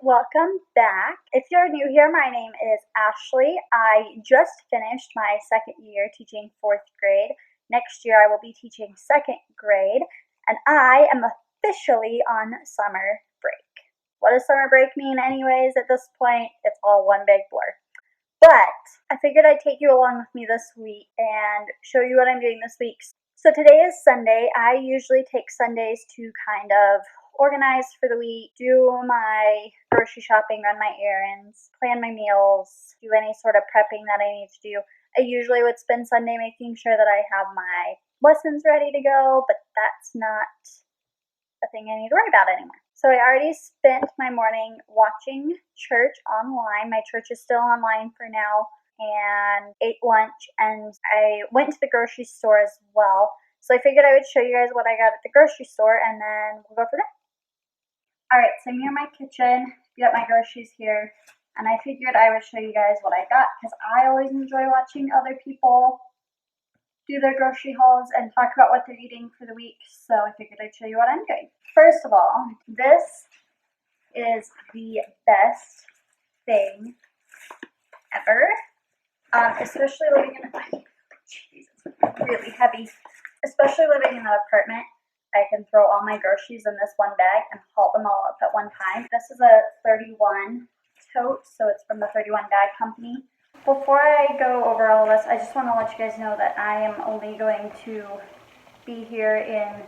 welcome back. If you're new here, my name is Ashley. I just finished my second year teaching 4th grade. Next year I will be teaching 2nd grade, and I am officially on summer break. What does summer break mean anyways at this point? It's all one big blur. But I figured I'd take you along with me this week and show you what I'm doing this week. So today is Sunday. I usually take Sundays to kind of organize for the week, do my grocery shopping, run my errands, plan my meals, do any sort of prepping that I need to do. I usually would spend Sunday making sure that I have my lessons ready to go, but that's not a thing I need to worry about anymore. So I already spent my morning watching church online. My church is still online for now, and ate lunch, and I went to the grocery store as well. So I figured I would show you guys what I got at the grocery store, and then we'll go from there. Alright, so I'm here in my kitchen, got my groceries here, and I figured I would show you guys what I got, because I always enjoy watching other people do their grocery hauls and talk about what they're eating for the week, so I figured I'd show you what I'm doing. First of all, this is the best thing ever, especially living in really heavy, especially living in an apartment. I can throw all my groceries in this one bag and haul them all up at one time. This is a 31 tote, so it's from the 31 Bag Company. Before I go over all of this, I just want to let you guys know that I am only going to be here in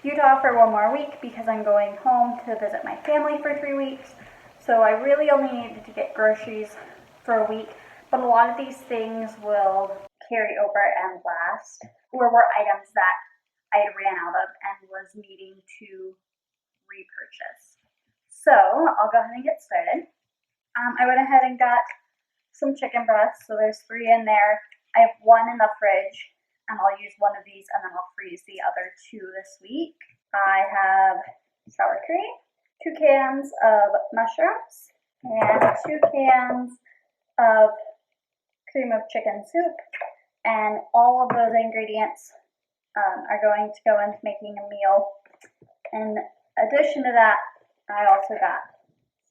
Utah for one more week because I'm going home to visit my family for 3 weeks. So I really only needed to get groceries for a week, but a lot of these things will carry over and last, or were items that I ran out of and was needing to repurchase. So I'll go ahead and get started. I went ahead and got some chicken breasts, so there's 3 in there. I have 1 in the fridge, and I'll use 1 of these, and then I'll freeze the other 2 this week. I have sour cream, 2 cans of mushrooms, and 2 cans of cream of chicken soup, and all of those ingredients are going to go into making a meal. In addition to that, I also got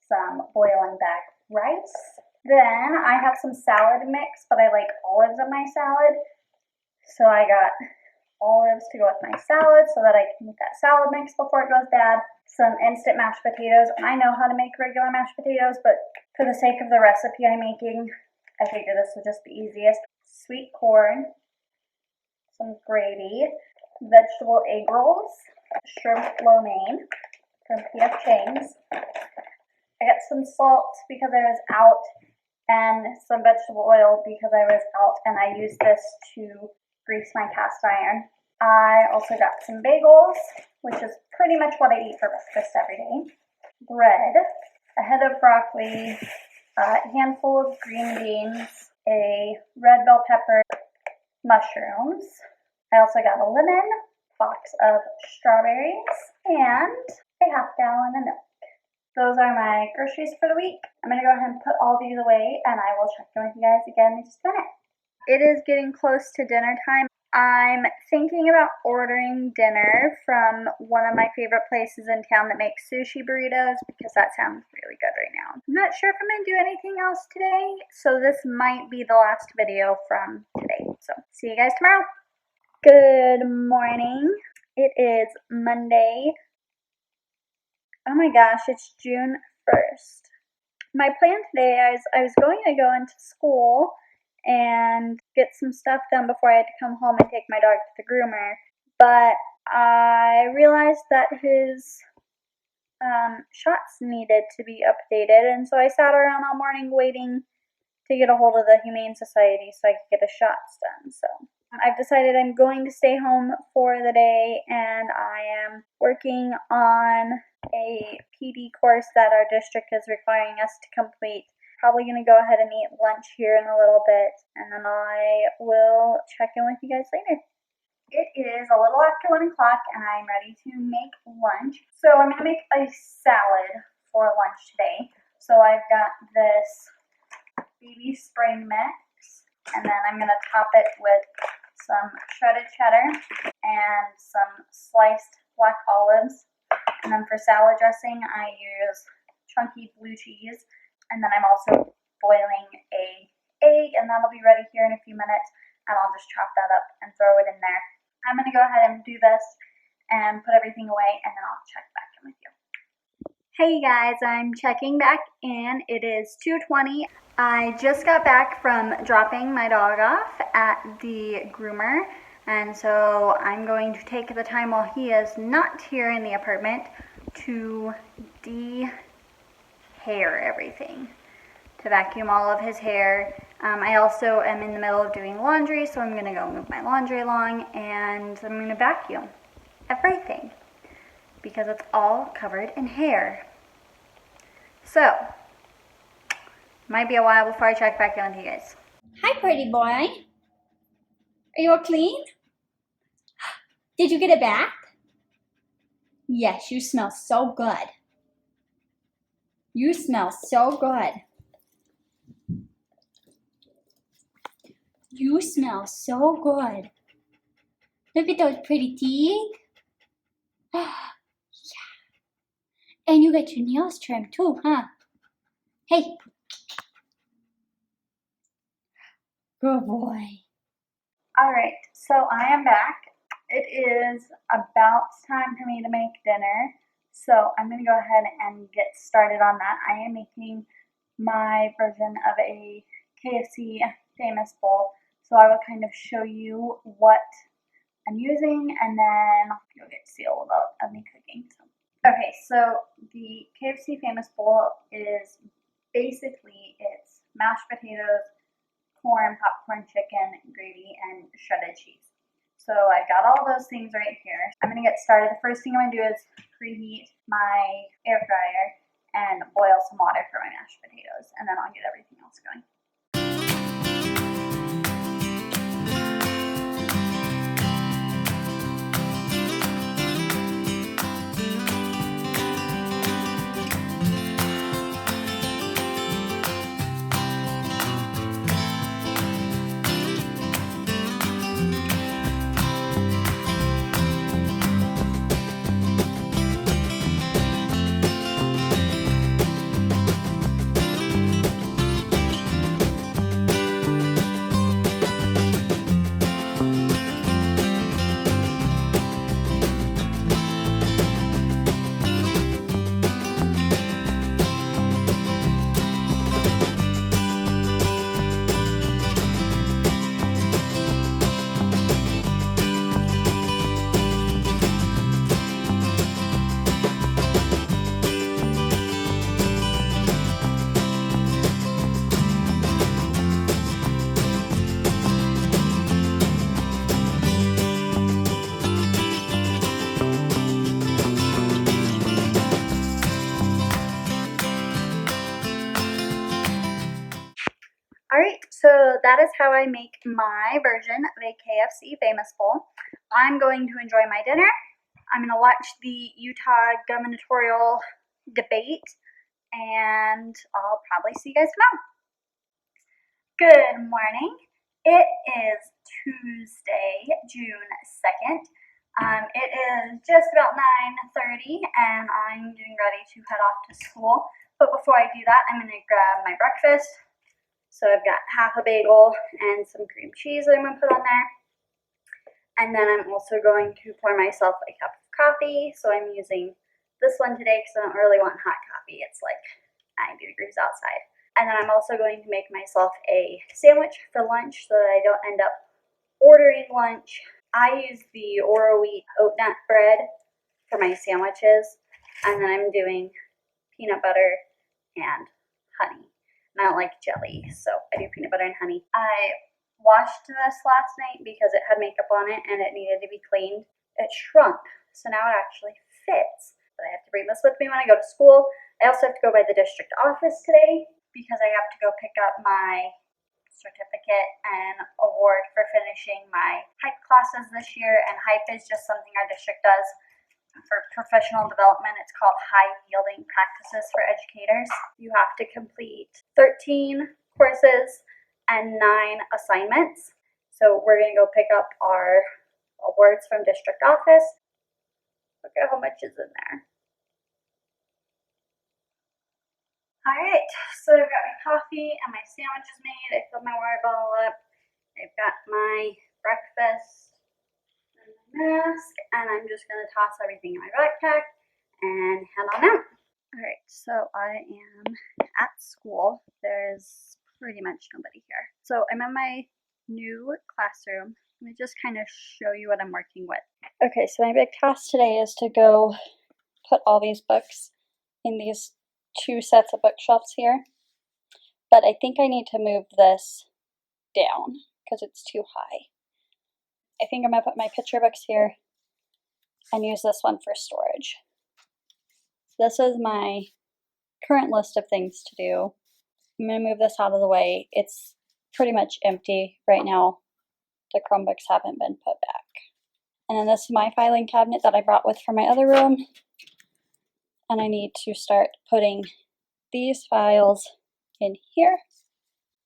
some boil and back rice. Then I have some salad mix, but I like olives in my salad, so I got olives to go with my salad so that I can eat that salad mix before it goes bad. Some instant mashed potatoes. I know how to make regular mashed potatoes, but for the sake of the recipe I'm making, I figured this would just be easiest. Sweet corn, some gravy, vegetable egg rolls, shrimp lo mein from P.F. Chang's. I got some salt because I was out, and some vegetable oil because I was out, and I used this to grease my cast iron. I also got some bagels, which is pretty much what I eat for breakfast every day. Bread, a head of broccoli, a handful of green beans, a red bell pepper, mushrooms. I also got a lemon, box of strawberries, and a half gallon of milk. Those are my groceries for the week. I'm going to go ahead and put all these away, and I will check in with you guys again in just a minute. It is getting close to dinner time. I'm thinking about ordering dinner from one of my favorite places in town that makes sushi burritos because that sounds really good right now. I'm not sure if I'm going to do anything else today, so this might be the last video from today. So see you guys tomorrow. Good morning. It is Monday. Oh my gosh, it's June 1st. My plan today, I was going to go into school and get some stuff done before I had to come home and take my dog to the groomer, but I realized that his shots needed to be updated, and so I sat around all morning waiting to get a hold of the Humane Society so I could get his shots done. So I've decided I'm going to stay home for the day, and I am working on a PD course that our district is requiring us to complete. Probably going to go ahead and eat lunch here in a little bit, and then I will check in with you guys later. It is a little after 1 o'clock, and I'm ready to make lunch. So I'm going to make a salad for lunch today. So I've got this baby spring mix, and then I'm going to top it with some shredded cheddar and some sliced black olives. And then for salad dressing, I use chunky blue cheese. And then I'm also boiling a egg, and that'll be ready here in a few minutes, and I'll just chop that up and throw it in there. I'm gonna go ahead and do this and put everything away, and then I'll check back in with you. Hey guys, I'm checking back in. It is 2:20. I just got back from dropping my dog off at the groomer, and so I'm going to take the time while he is not here in the apartment to de-hair everything, to vacuum all of his hair. I also am in the middle of doing laundry, so I'm going to go move my laundry along, and I'm going to vacuum everything because it's all covered in hair. So, might be a while before I check back in with you guys. Hi, pretty boy. Are you all clean? Did you get a bath? Yes, you smell so good. You smell so good. You smell so good. Look at those pretty teeth. Yeah. And you got your nails trimmed too, huh? Hey. Good boy. Alright, so I am back. It is about time for me to make dinner. So I'm going to go ahead and get started on that. I am making my version of a KFC famous bowl. So I will kind of show you what I'm using, and then you'll get to see all of me cooking. Okay, so the KFC famous bowl is basically, it's mashed potatoes, corn, popcorn, chicken, gravy, and shredded cheese. So I've got all those things right here. I'm going to get started. The first thing I'm going to do is preheat my air fryer and boil some water for my mashed potatoes, and then I'll get everything else going. Alright, so that is how I make my version of a KFC famous bowl. I'm going to enjoy my dinner. I'm going to watch the Utah gubernatorial debate, and I'll probably see you guys tomorrow. Good morning. It is Tuesday, June 2nd. It is just about 9:30, and I'm getting ready to head off to school. But before I do that, I'm going to grab my breakfast. So I've got half a bagel and some cream cheese that I'm going to put on there. And then I'm also going to pour myself a cup of coffee. So I'm using this one today because I don't really want hot coffee. It's like 90 degrees outside. And then I'm also going to make myself a sandwich for lunch so that I don't end up ordering lunch. I use the Oro Wheat oat nut bread for my sandwiches. And then I'm doing peanut butter and honey. And I don't like jelly, so I do peanut butter and honey. I washed this last night because it had makeup on it and it needed to be cleaned. It shrunk, so now it actually fits. But I have to bring this with me when I go to school. I also have to go by the district office today because I have to go pick up my certificate and award for finishing my HYPE classes this year. And HYPE is just something our district does for professional development. It's called High Yielding Practices for Educators. You have to complete 13 courses and 9 assignments. So we're going to go pick up our awards from district office. Look at how much is in there. Alright, so I've got my coffee and my sandwiches made. I filled my water bottle up. I've got my breakfast and my mask, and I'm just gonna toss everything in my backpack and head on out. Alright, so I am at school. There's pretty much nobody here. So I'm in my new classroom. Let me just kind of show you what I'm working with. Okay, so my big task today is to go put all these books in these two sets of bookshelves here. But I think I need to move this down because it's too high. I think I'm gonna put my picture books here and use this one for storage. This is my current list of things to do. I'm gonna move this out of the way. It's pretty much empty right now. The Chromebooks haven't been put back. And then this is my filing cabinet that I brought with from my other room. And I need to start putting these files in here.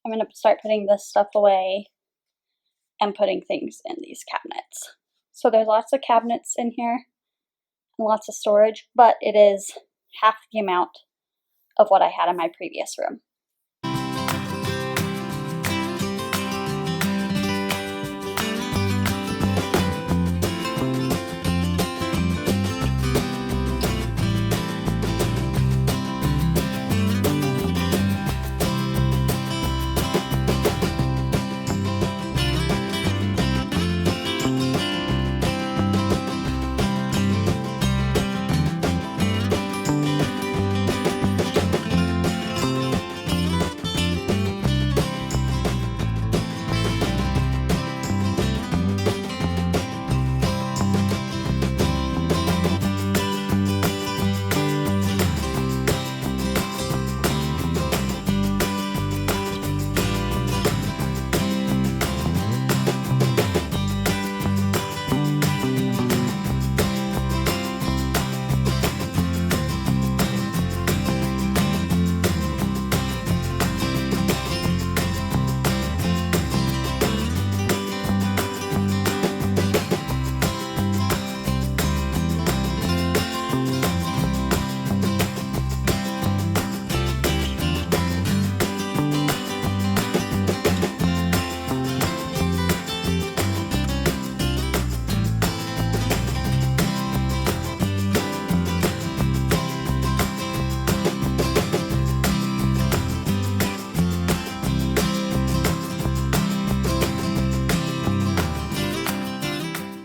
I'm gonna start putting this stuff away and putting things in these cabinets. So there's lots of cabinets in here and lots of storage, but it is half the amount of what I had in my previous room.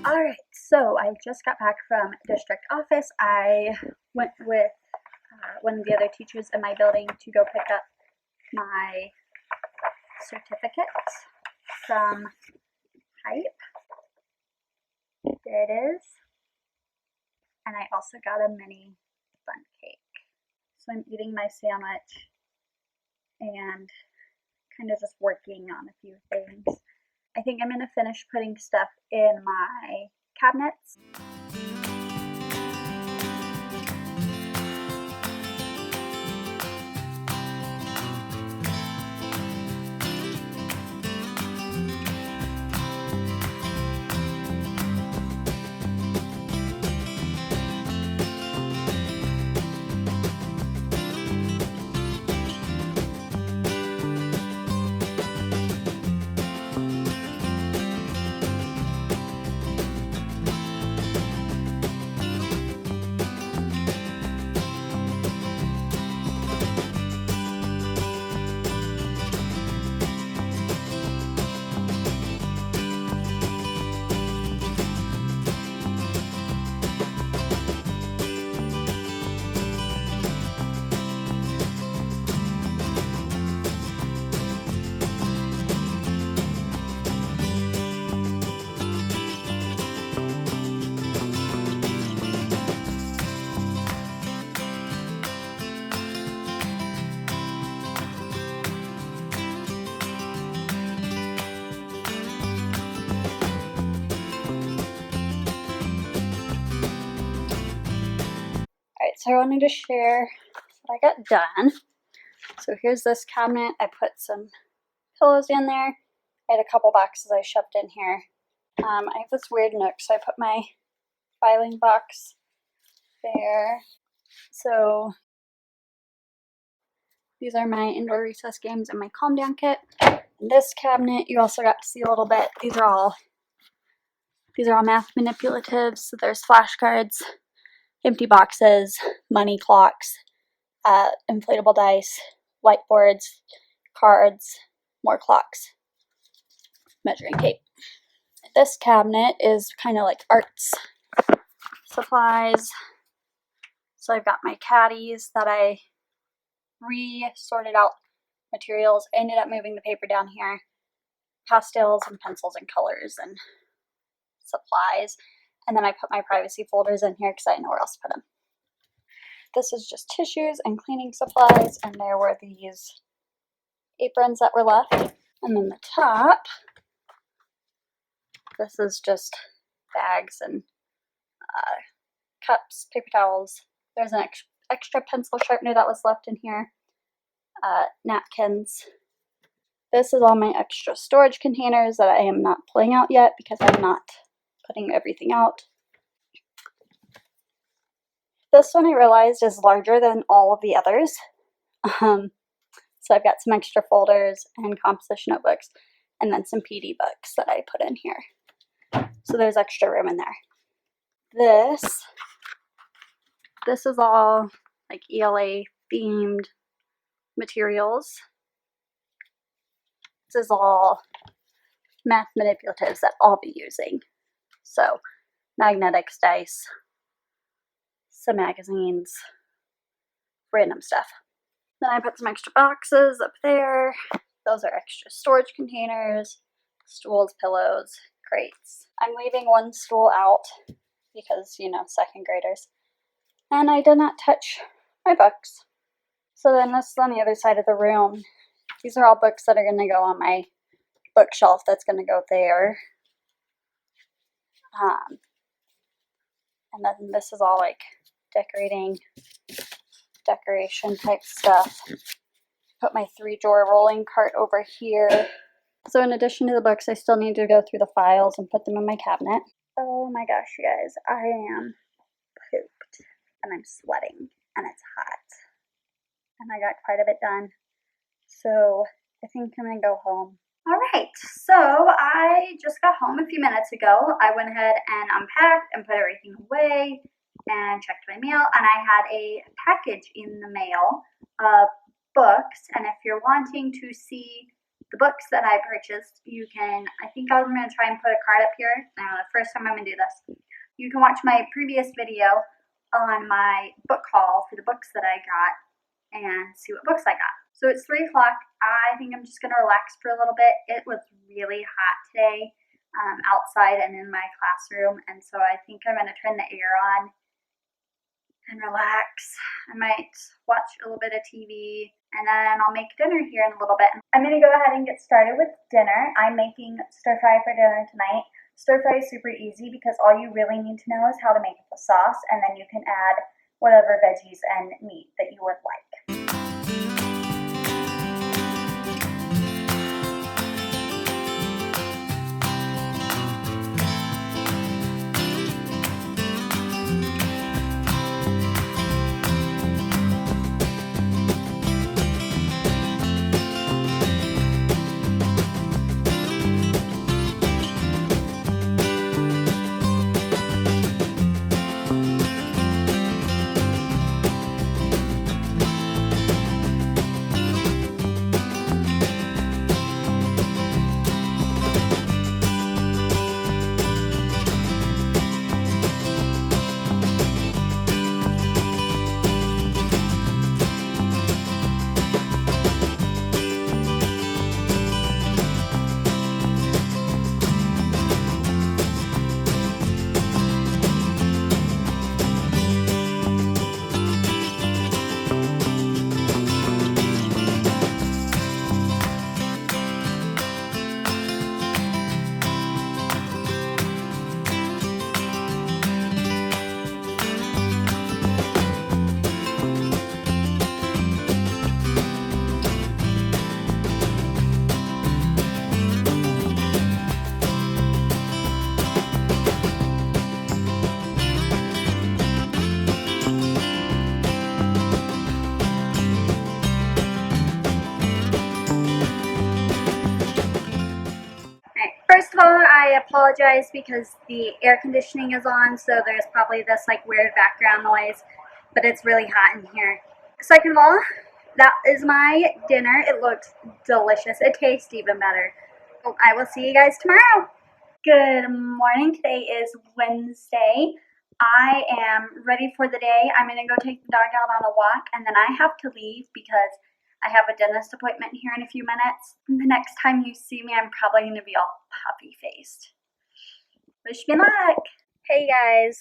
Alright, so I just got back from district office. I went with one of the other teachers in my building to go pick up my certificate from Hype. There it is. And I also got a mini fun cake. So I'm eating my sandwich and kind of just working on a few things. I think I'm going to finish putting stuff in my cabinets. Alright, so I wanted to share what I got done. So here's this cabinet. I put some pillows in there. I had a couple boxes I shoved in here. I have this weird nook, so I put my filing box there. So These are my indoor recess games and my calm down kit. In this cabinet, you also got to see a little bit. These are all math manipulatives. So there's flashcards, empty boxes, money clocks, inflatable dice, whiteboards, cards, more clocks, measuring tape. This cabinet is kind of like arts supplies. So I've got my caddies that I re-sorted out materials. I ended up moving the paper down here, pastels and pencils and colors and supplies. And then I put my privacy folders in here because I didn't know where else to put them. This is just tissues and cleaning supplies, and there were these aprons that were left. And then the top, this is just bags and cups, paper towels. There's an extra pencil sharpener that was left in here. Napkins. This is all my extra storage containers that I am not pulling out yet because I'm not putting everything out. This one I realized is larger than all of the others. So I've got some extra folders and composition notebooks and then some PD books that I put in here. So there's extra room in there. This is all like ELA themed materials. This is all math manipulatives that I'll be using. So magnetics, dice, some magazines, random stuff. Then I put some extra boxes up there. Those are extra storage containers, stools, pillows, crates. I'm leaving one stool out because, you know, second graders. And I did not touch my books. So then this is on the other side of the room. These are all books that are going to go on my bookshelf that's going to go there. And then this is all like decoration type stuff. Put my 3-drawer rolling cart over here. So in addition to the books, I still need to go through the files and put them in my cabinet. Oh my gosh, you guys, I am pooped and I'm sweating and it's hot. And I got quite a bit done. So I think I'm gonna go home. Alright, so I just got home a few minutes ago. I went ahead and unpacked and put everything away and checked my mail, and I had a package in the mail of books. And if you're wanting to see the books that I purchased, you can, I think I'm going to try and put a card up here. The first time I'm going to do this. You can watch my previous video on my book haul for the books that I got and see what books I got. So it's 3 o'clock. I think I'm just going to relax for a little bit. It was really hot today outside and in my classroom, and so I think I'm going to turn the air on and relax. I might watch a little bit of TV, and then I'll make dinner here in a little bit. I'm going to go ahead and get started with dinner. I'm making stir fry for dinner tonight. Stir fry is super easy because all you really need to know is how to make the sauce, and then you can add whatever veggies and meat that you would like. First of all, I apologize because the air conditioning is on, so there's probably this like weird background noise, but it's really hot in here. Second of all, that is my dinner. It looks delicious. It tastes even better. So I will see you guys tomorrow. Good morning. Today is Wednesday. I am ready for the day. I'm going to go take the dog out on a walk, and then I have to leave because I have a dentist appointment here in a few minutes. And the next time you see me, I'm probably going to be all puffy-faced. Wish me luck. Hey guys,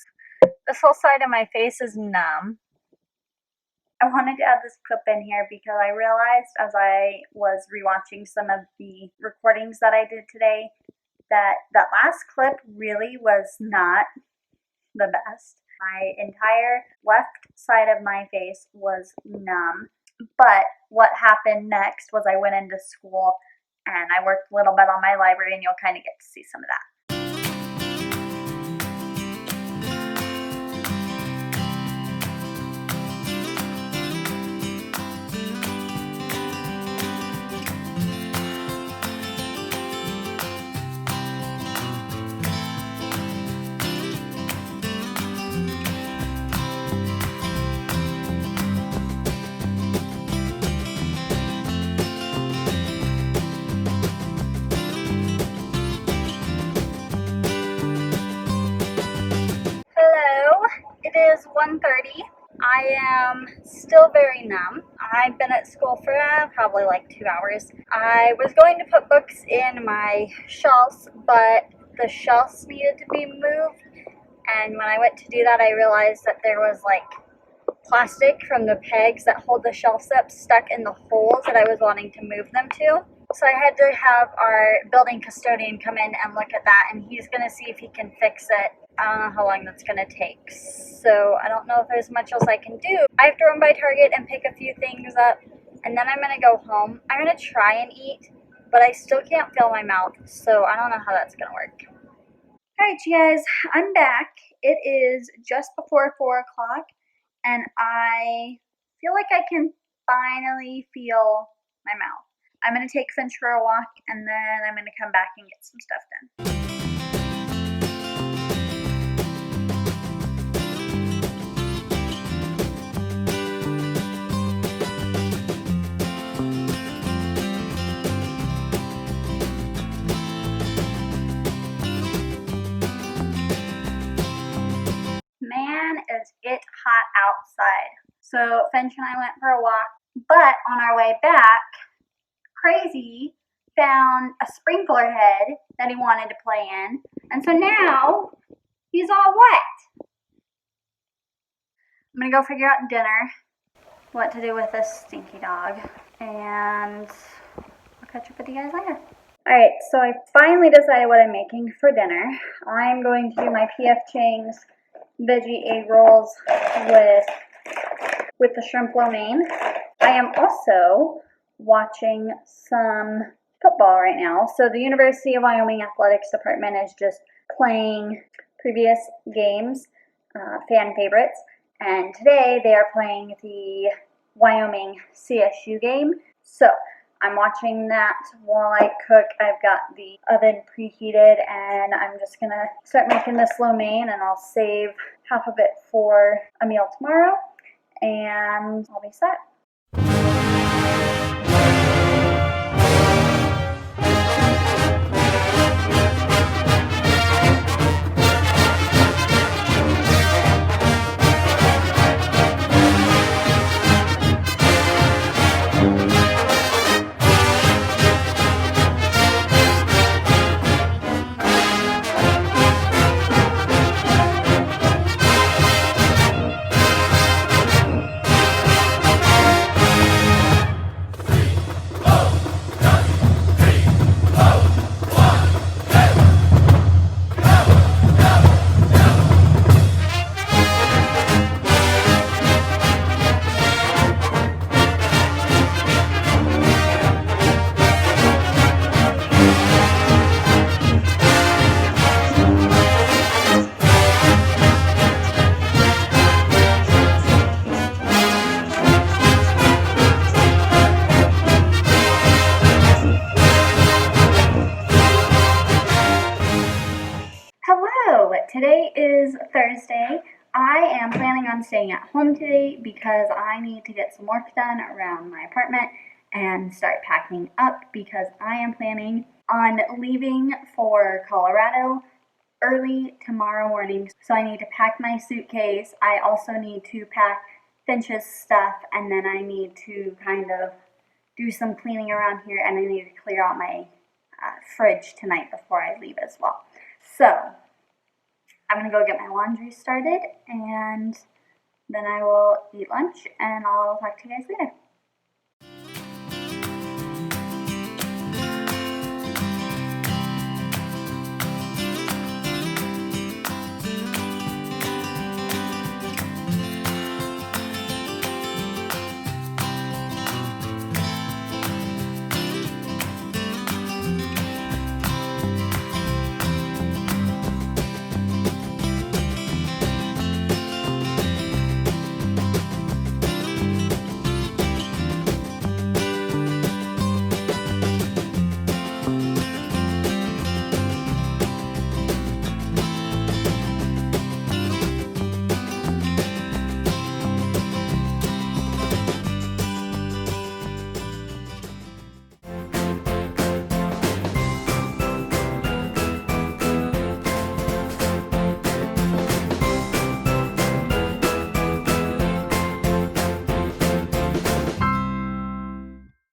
this whole side of my face is numb. I wanted to add this clip in here because I realized as I was rewatching some of the recordings that I did today that last clip really was not the best. My entire left side of my face was numb. But what happened next was I went into school and I worked a little bit on my library, and you'll kind of get to see some of that. It is 1:30. I am still very numb. I've been at school for probably like 2 hours. I was going to put books in my shelves, but the shelves needed to be moved. And when I went to do that, I realized that there was like plastic from the pegs that hold the shelves up stuck in the holes that I was wanting to move them to. So I had to have our building custodian come in and look at that, and he's going to see if he can fix it. I don't know how long that's going to take. So I don't know if there's much else I can do. I have to run by Target and pick a few things up, and then I'm going to go home. I'm going to try and eat, but I still can't feel my mouth, so I don't know how that's going to work. Alright, you guys, I'm back. It is just before 4 o'clock, and I feel like I can finally feel my mouth. I'm going to take Finch for a walk, and then I'm going to come back and get some stuff done. Man, is it hot outside. So Finch and I went for a walk, but on our way back, Crazy found a sprinkler head that he wanted to play in, and so now he's all wet. I'm gonna go figure out dinner, what to do with this stinky dog, and I'll catch up with you guys later. Alright, so I finally decided what I'm making for dinner. I'm going to do my P.F. Chang's veggie egg rolls with the shrimp lo mein. I am also watching some football right now. So the University of Wyoming Athletics Department is just playing previous games, fan favorites, and today they are playing the Wyoming CSU game. So I'm watching that while I cook. I've got the oven preheated, and I'm just gonna start making this lo mein, and I'll save half of it for a meal tomorrow, and I'll be set. today is Thursday. I am planning on staying at home today because I need to get some work done around my apartment and start packing up because I am planning on leaving for Colorado early tomorrow morning. So I need to pack my suitcase. I also need to pack Finch's stuff, and then I need to kind of do some cleaning around here, and I need to clear out my fridge tonight before I leave as well. So I'm gonna go get my laundry started, and then I will eat lunch, and I'll talk to you guys later.